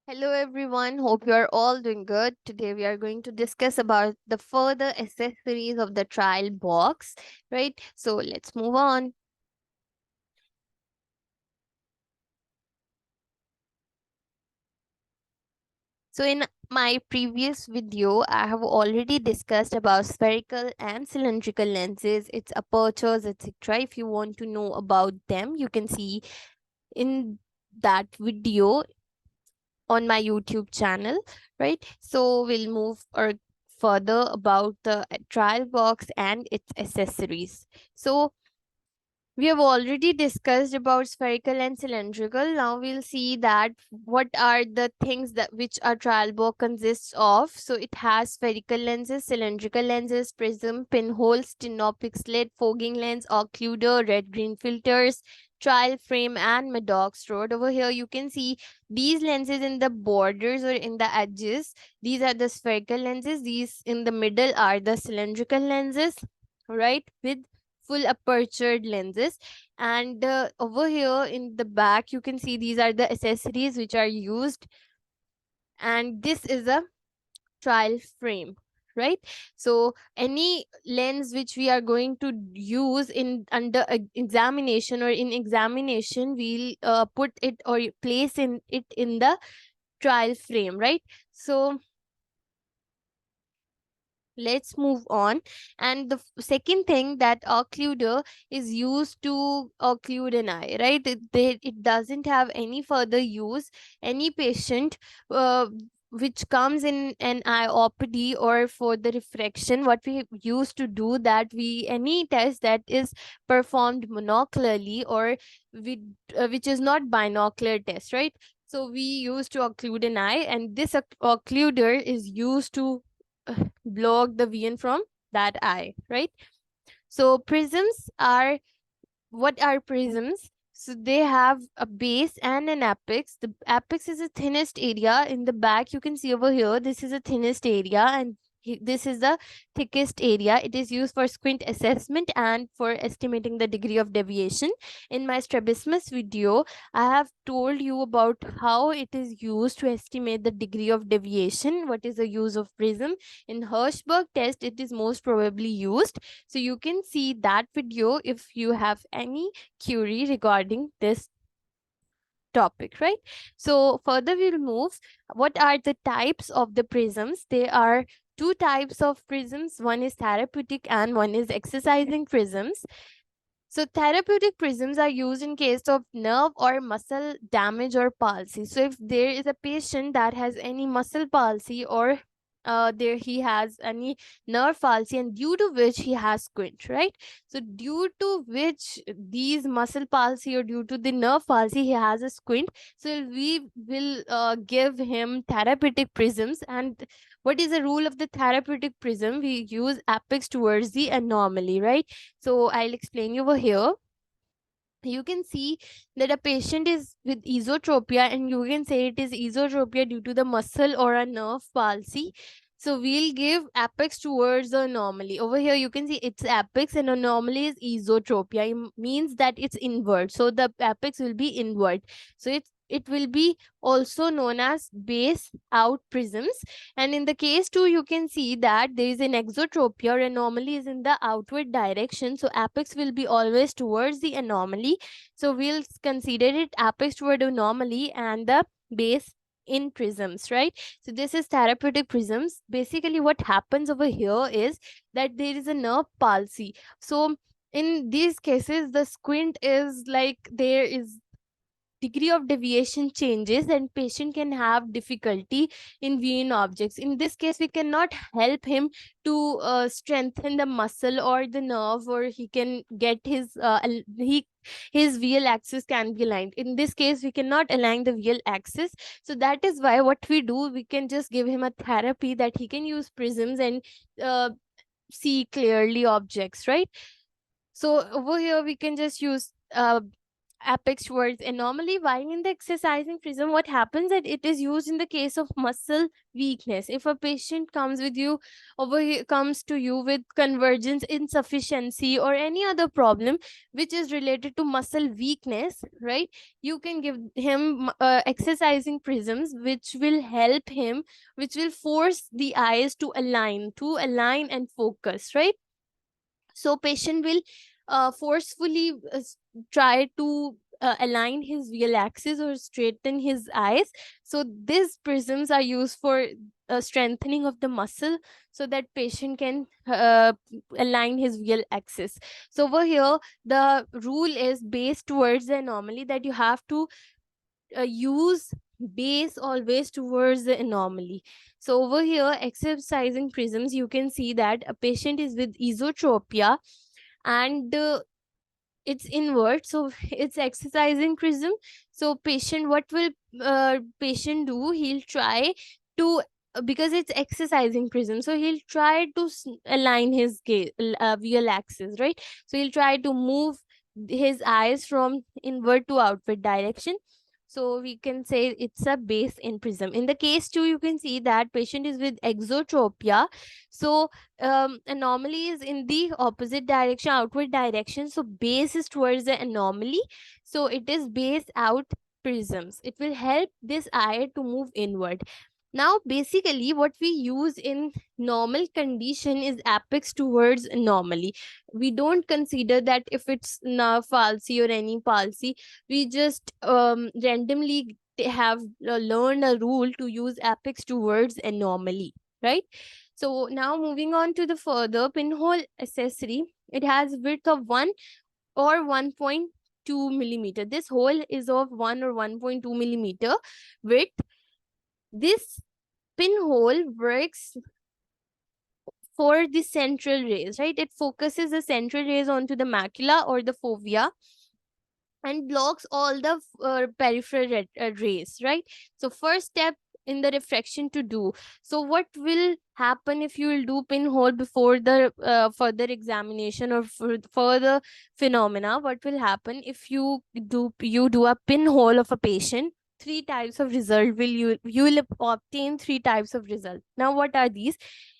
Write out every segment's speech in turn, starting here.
Hello everyone, hope you are all doing good. Today we are going to discuss about the further accessories of the trial box, right? So let's move on. So in my previous video, I have already discussed about spherical and cylindrical lenses, its apertures, etc. If you want to know about them, you can see in that video on my YouTube channel, right? So we'll move or further about the trial box and its accessories. So we have already discussed about spherical and cylindrical. Now we'll see that what are the things that which our trial box consists of. So it has spherical lenses, cylindrical lenses, prism, pinhole, stenopic slit, fogging lens, occluder, red-green filters, trial frame, and Maddox rod. Over here you can see these lenses in the borders or in the edges. These are the spherical lenses. These in the middle are the cylindrical lenses, right? With full apertured lenses, and over here in the back you can see these are the accessories which are used, and this is a trial frame, right? So any lens which we are going to use in under examination or in examination, we'll put it or place in it in the trial frame, right? So let's move on. And the second thing, that occluder is used to occlude an eye, right? It doesn't have any further use. Any patient which comes in an IOPD or for the refraction, what we used to do, that we any test that is performed monocularly or with which is not binocular test, right? So we used to occlude an eye, and this occluder is used to block the vision from that eye, right? So prisms are, what are prisms? So they have a base and an apex. The apex is the thinnest area. In the back you can see over here, this is the thinnest area, and this is the thickest area. It is used for squint assessment and for estimating the degree of deviation. In my strabismus video, I have told you about how it is used to estimate the degree of deviation. What is the use of prism? In Hirschberg test, it is most probably used. So you can see that video if you have any query regarding this topic, right? So further we'll move. What are the types of the prisms? There are two types of prisms. One is therapeutic and one is exercising prisms. So therapeutic prisms are used in case of nerve or muscle damage or palsy. So if there is a patient that has any muscle palsy, or there he has any nerve palsy, and due to which he has squint, right? So due to which these muscle palsy or due to the nerve palsy he has a squint, so we will give him therapeutic prisms. And what is the rule of the therapeutic prism? We use apex towards the anomaly, right? So I'll explain you over here. You can see that a patient is with esotropia, and you can say it is esotropia due to the muscle or a nerve palsy. So we'll give apex towards the anomaly. Over here you can see it's apex, and anomaly is esotropia. It means that it's inward, so the apex will be inward. So it will be also known as base out prisms. And in the case 2, you can see that there is an exotropia, or anomaly is in the outward direction. So apex will be always towards the anomaly. So we'll consider it apex toward anomaly and the base in prisms, right? So this is therapeutic prisms. Basically, what happens over here is that there is a nerve palsy. So in these cases, the squint is like there is degree of deviation changes, and patient can have difficulty in viewing objects. In this case, we cannot help him to strengthen the muscle or the nerve, or he can get his his VL axis can be aligned. In this case, we cannot align the VL axis. So that is why what we do, we can just give him a therapy that he can use prisms and see clearly objects, right? So over here we can just use apex towards anomaly. While in the exercising prism, what happens that it is used in the case of muscle weakness. If a patient comes to you with convergence insufficiency or any other problem which is related to muscle weakness, right, you can give him exercising prisms which will help him, which will force the eyes to align and focus, right. So patient will forcefully try to align his real axis or straighten his eyes. So these prisms are used for strengthening of the muscle so that patient can align his real axis. So over here the rule is based towards the anomaly, that you have to use base always towards the anomaly. So over here exercising prisms, you can see that a patient is with esotropia and it's invert, so it's exercising prism. So patient, what will patient do, he'll try to because it's exercising prism, so he'll try to align his real axis, right. So he'll try to move his eyes from inward to outward direction. So we can say it's a base in prism. In the case 2, you can see that patient is with exotropia. So anomaly is in the opposite direction, outward direction. So base is towards the anomaly. So it is base out prisms. It will help this eye to move inward. Now, basically, what we use in normal condition is apex towards anomaly. We don't consider that if it's nerve palsy or any palsy, we just randomly have learned a rule to use apex towards anomaly, right? So now moving on to the further pinhole accessory, it has width of 1 or 1.2 millimeter. This hole is of 1 or 1.2 millimeter width. This pinhole works for the central rays, right? It focuses the central rays onto the macula or the fovea and blocks all the peripheral rays, right. So first step in the refraction to do. So what will happen if you will do pinhole before the further examination or further phenomena? What will happen if you do a pinhole of a patient? Three types of result you will obtain three types of result. Now what are these?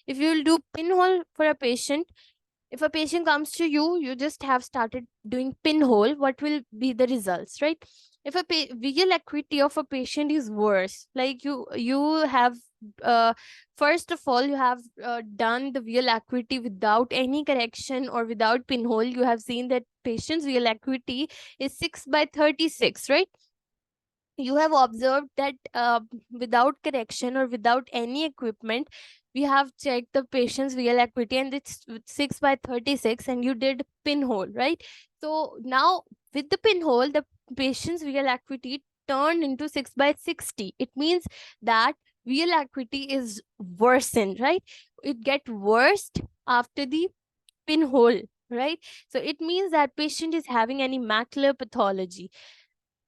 If you will do pinhole for a patient, if a patient comes to you, you just have started doing pinhole, what will be the results, right? If a visual acuity of a patient is worse, like you have uh, first of all you have done the visual acuity without any correction or without pinhole, you have seen that patient's visual acuity is 6 by 36, right? You have observed that without correction or without any equipment, we have checked the patient's real acuity and it's 6 by 36, and you did pinhole, right? So now with the pinhole, the patient's real acuity turned into 6 by 60. It means that real acuity is worsened, right? It get worse after the pinhole, right? So it means that patient is having any macular pathology.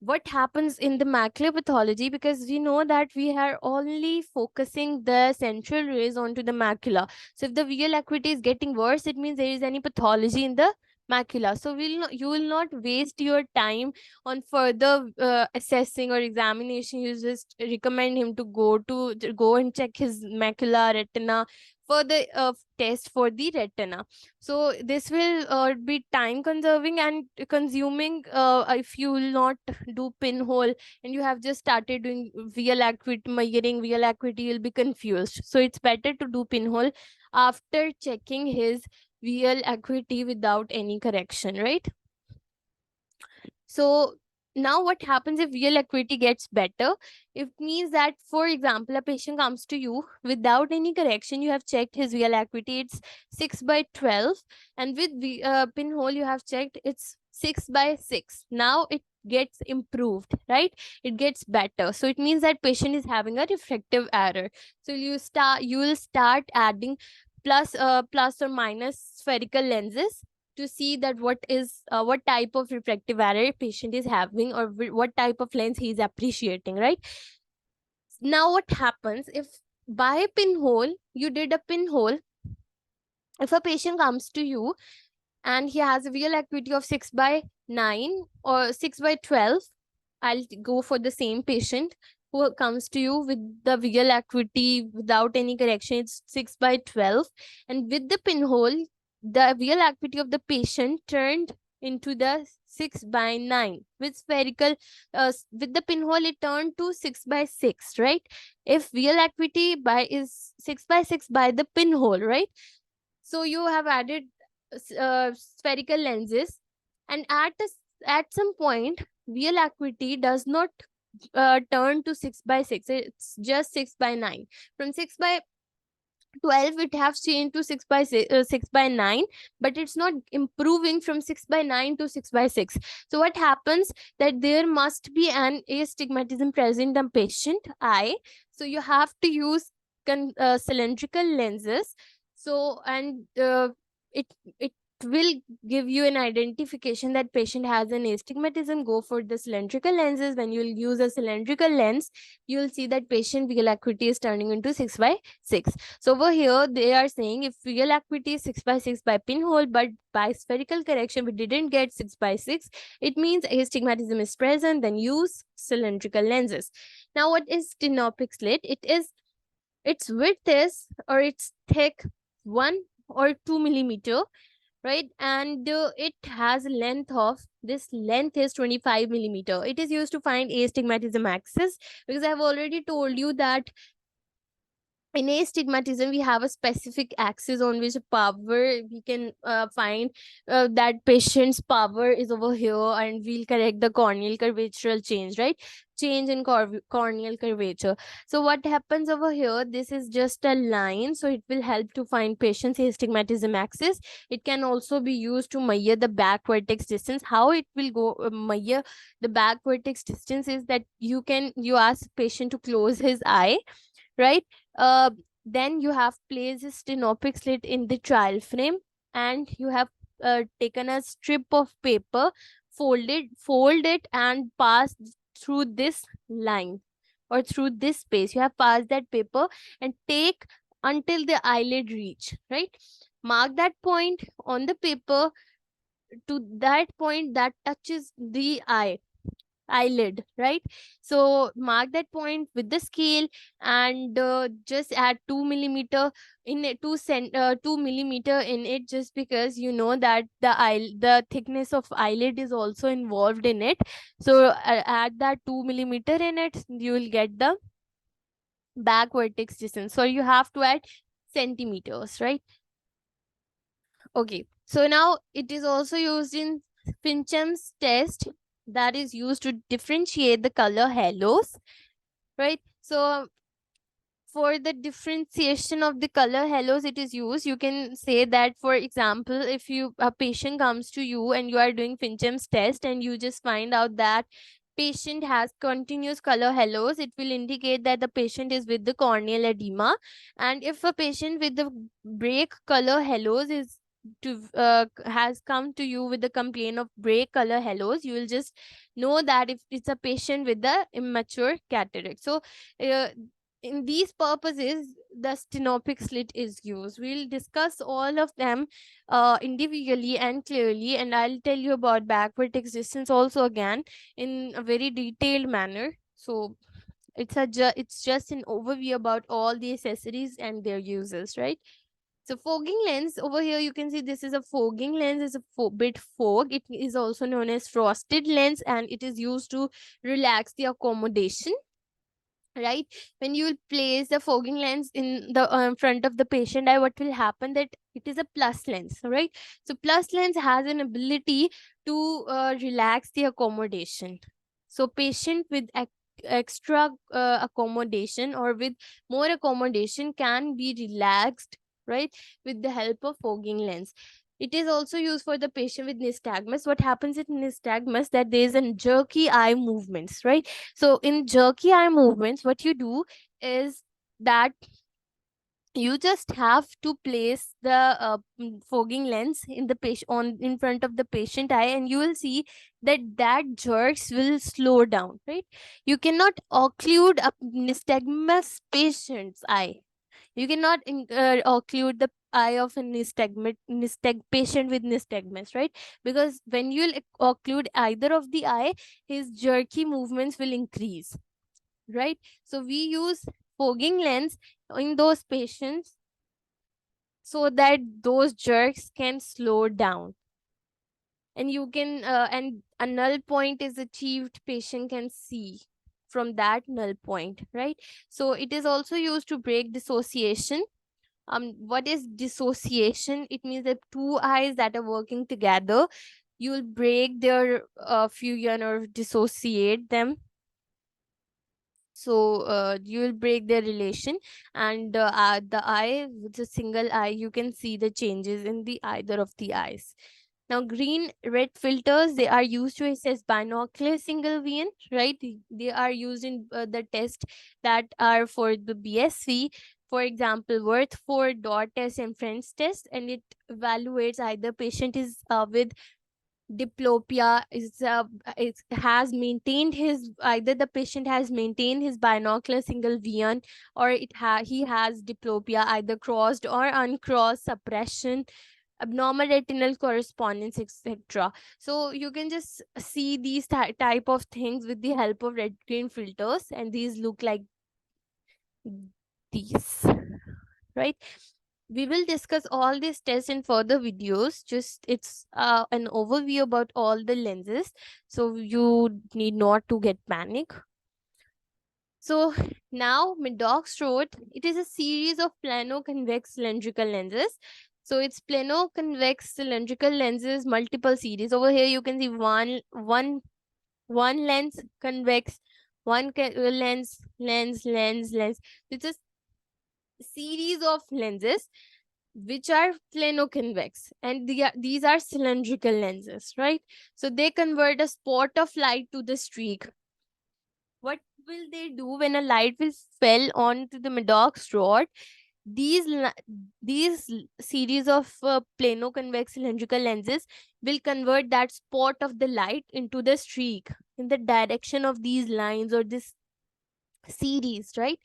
What happens in the macular pathology, because we know that we are only focusing the central rays onto the macula. So if the visual acuity is getting worse, it means there is any pathology in the macula. So you will not waste your time on further assessing or examination. You just recommend him to go and check his macula, retina for the test for the retina. So this will be time conserving and consuming if you will not do pinhole and you have just started doing real acuity, measuring real acuity, you'll be confused. So it's better to do pinhole after checking his real acuity without any correction, right? So now what happens if real acuity gets better? It means that, for example, a patient comes to you without any correction. You have checked his real acuity, it's 6 by 12. And with the pinhole, you have checked it's 6 by 6. Now it gets improved, right? It gets better. So it means that patient is having a refractive error. So you will start adding plus or minus spherical lenses to see that what type of refractive error patient is having, or what type of lens he is appreciating, right? Now what happens if by pinhole, you did a pinhole, if a patient comes to you and he has a real acuity of 6/9 or 6/12. I'll go for the same patient who comes to you with the real acuity without any correction. It's 6/12. And with the pinhole, the real acuity of the patient turned into the 6/9. With spherical, with the pinhole, it turned to 6/6, right? If real acuity by is 6/6 by the pinhole, right? So you have added spherical lenses, and at some point, real acuity does not turn to 6/6. It's just 6/9. From 6/12 it has changed to 6/9, but it's not improving from 6/9 to 6/6. So what happens, that there must be an astigmatism present in the patient eye. So you have to use cylindrical lenses. So, and it will give you an identification that patient has an astigmatism. Go for the cylindrical lenses. When you'll use a cylindrical lens, you'll see that patient real acuity is turning into 6/6. So over here, they are saying if real acuity is 6/6 by pinhole, but by spherical correction, we didn't get 6/6, it means astigmatism is present, then use cylindrical lenses. Now, what is stenopic slit? Its width is, or its thick, 1 or 2 millimeter, right? And it has a length of, this length is 25 millimeter. It is used to find astigmatism axis, because I have already told you that in astigmatism we have a specific axis on which power we can find that patient's power is over here, and we'll correct the corneal curvatural change, right? Change in corneal curvature. So what happens over here, this is just a line, so it will help to find patient's astigmatism axis. It can also be used to measure the back vertex distance. How it will go measure the back vertex distance is that you ask patient to close his eye, right? uh then you have placed a stenopic slit in the trial frame, and you have taken a strip of paper, fold it and pass through this line, or through this space. You have passed that paper and take until the eyelid reach, right? Mark that point on the paper, to that point that touches the eyelid, right? So mark that point with the scale, and just add 2 millimeter in it, 2 millimeter in it, just because you know that the thickness of eyelid is also involved in it. So add that 2 millimeter in it, you will get the back vertex distance. So you have to add centimeters, right? Okay, so now it is also used in Fincham's test, that is used to differentiate the color halos, right? So for the differentiation of the color halos it is used, you can say that, for example, if a patient comes to you and you are doing Fincham's test, and you just find out that patient has continuous color halos, it will indicate that the patient is with the corneal edema. And if a patient with the break color halos is to has come to you with the complaint of break color halos, you will just know that if it's a patient with the immature cataract. So uh, in these purposes the stenopic slit is used. We'll discuss all of them individually and clearly, and I'll tell you about backward existence also again in a very detailed manner. So it's just an overview about all the accessories and their uses, right? So fogging lens over here, you can see this is a fogging lens. It's a bit fog. It is also known as frosted lens, and it is used to relax the accommodation, right? When you will place the fogging lens in the front of the patient eye, what will happen, that it is a plus lens, right? So plus lens has an ability to relax the accommodation. So patient with extra accommodation, or with more accommodation, can be relaxed, right, with the help of fogging lens. It is also used for the patient with nystagmus. What happens in nystagmus, that there is a jerky eye movements, right? So in jerky eye movements, what you do is that you just have to place the fogging lens in the patient, on in front of the patient eye, and you will see that jerks will slow down, right? You cannot occlude a nystagmus patient's eye. You cannot occlude the eye of a patient with nystagmus, right? Because when you'll occlude either of the eye, his jerky movements will increase, right? So we use fogging lens in those patients so that those jerks can slow down, and you can and a null point is achieved, patient can see from that null point, right? So it is also used to break dissociation. What is dissociation? It means that two eyes that are working together, you'll break their fusion or dissociate them. So you will break their relation, and the eye with a single eye, you can see the changes in the either of the eyes. Now, green red filters, they are used to assess binocular single vision, right? They are used in the test that are for the BSV. For example, Worth 4 dot test and Friends test, and it evaluates either patient is with diplopia, is it has maintained his, either the patient has maintained his binocular single vision, or he has diplopia, either crossed or uncrossed, suppression, abnormal retinal correspondence, etc. So you can just see these type of things with the help of red green filters, and these look like these, right? We will discuss all these tests in further videos. Just it's an overview about all the lenses, so you need not to get panic. So now Maddox wrote, it is a series of plano-convex cylindrical lenses. So it's plano-convex cylindrical lenses, multiple series. Over here you can see one lens convex, lens. It's a series of lenses which are plano-convex, and these are cylindrical lenses, right? So they convert a spot of light to the streak. What will they do when a light will fell onto the Maddox rod? These series of plano-convex cylindrical lenses will convert that spot of the light into the streak in the direction of these lines or this series, right?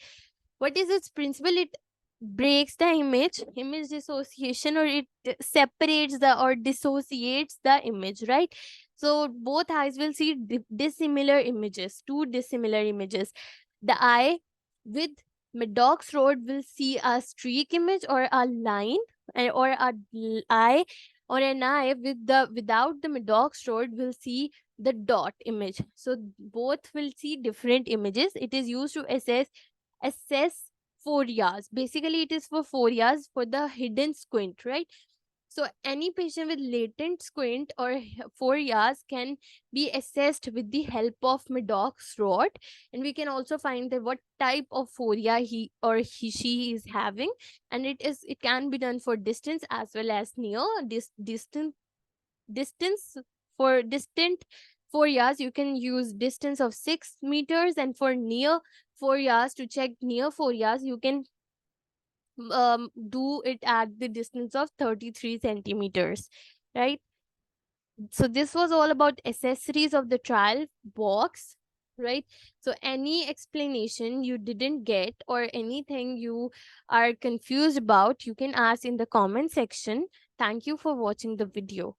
What is its principle? It breaks the image dissociation, or it separates the or dissociates the image, right? So both eyes will see dissimilar images, two dissimilar images. The eye with Maddox rod will see a streak image or a line, or eye, or an eye without the Maddox rod will see the dot image. So both will see different images. It is used to assess 4 years. Basically, it is for 4 years for the hidden squint, right? So any patient with latent squint or 4 years can be assessed with the help of Maddox rod, and we can also find that what type of 4 year she is having, and it can be done for distance as well as near. Distance for distant 4 years, you can use distance of 6 meters, and for near 4 years, to check near 4 years, you can do it at the distance of 33 centimeters, right? So this was all about accessories of the trial box, right? So any explanation you didn't get or anything you are confused about, you can ask in the comment section. Thank you for watching the video.